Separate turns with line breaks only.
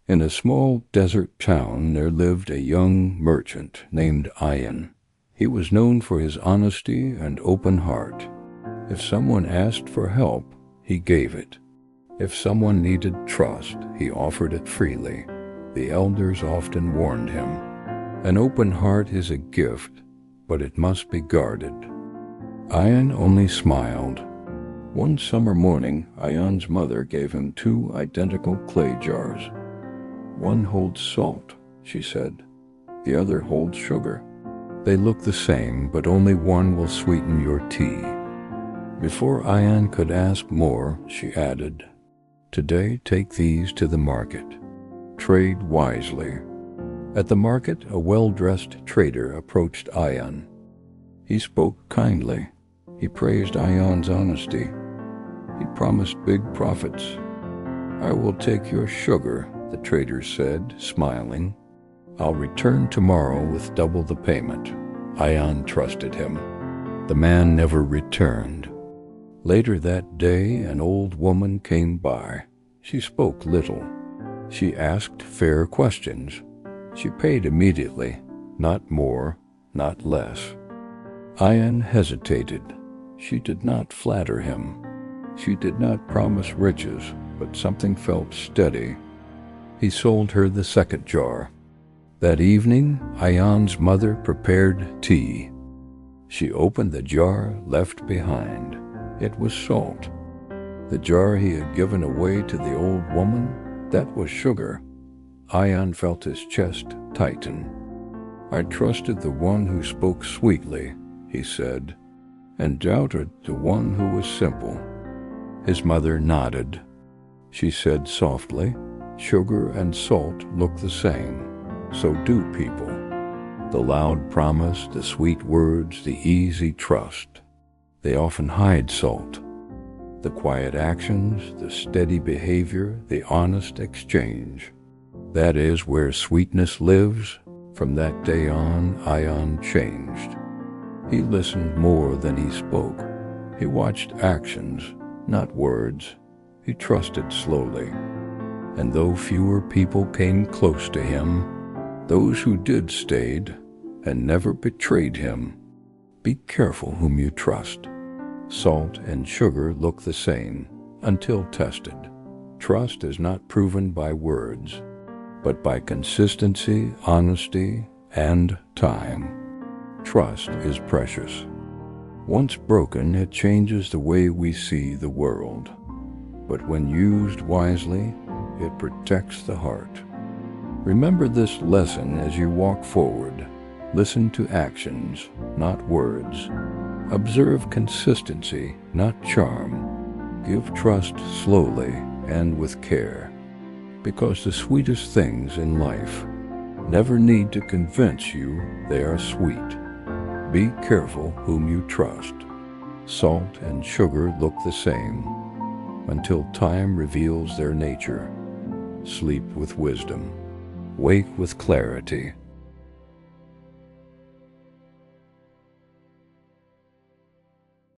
In a small desert town there lived a young merchant named Ian. He was known for his honesty and open heart. If someone asked for help, he gave it. If someone needed trust, he offered it freely. The elders often warned him. An open heart is a gift, but it must be guarded. Ian only smiled. One summer morning, Ian's mother gave him 2 identical clay jars. "One holds salt," she said. "The other holds sugar. They look the same, but only one will sweeten your tea." Before Ian could ask more, she added, "Today take these to the market. Trade wisely." At the market, a well-dressed trader approached Ian. He spoke kindly. He praised Ian's honesty. He promised big profits. "I will take your sugar," the trader said, smiling. "I'll return tomorrow with double the payment." Ian trusted him. The man never returned. Later that day, an old woman came by. She spoke little. She asked fair questions. She paid immediately, not more, not less. Ian hesitated. She did not flatter him. She did not promise riches, but something felt steady. He sold her the 2nd jar. That evening, Ian's mother prepared tea. She opened the jar left behind. It was salt. The jar he had given away to the old woman, that was sugar. Ian felt his chest tighten. "I trusted the one who spoke sweetly," he said, "and doubted the one who was simple." His mother nodded. She said softly, "Sugar and salt look the same. So do people. The loud promise, the sweet words, the easy trust. They often hide salt. The quiet actions, the steady behavior, the honest exchange. That is where sweetness lives." From that day on, Ian changed. He listened more than he spoke. He watched actions, not words. He trusted slowly. And though fewer people came close to him, those who did stayed and never betrayed him. Be careful whom you trust. Salt and sugar look the same until tested. Trust is not proven by words, but by consistency, honesty, and time. Trust is precious. Once broken, it changes the way we see the world. But when used wisely, it protects the heart. Remember this lesson as you walk forward. Listen to actions, not words. Observe consistency, not charm. Give trust slowly and with care. Because the sweetest things in life never need to convince you they are sweet. Be careful whom you trust. Salt and sugar look the same until time reveals their nature. Sleep with wisdom. Wake with clarity.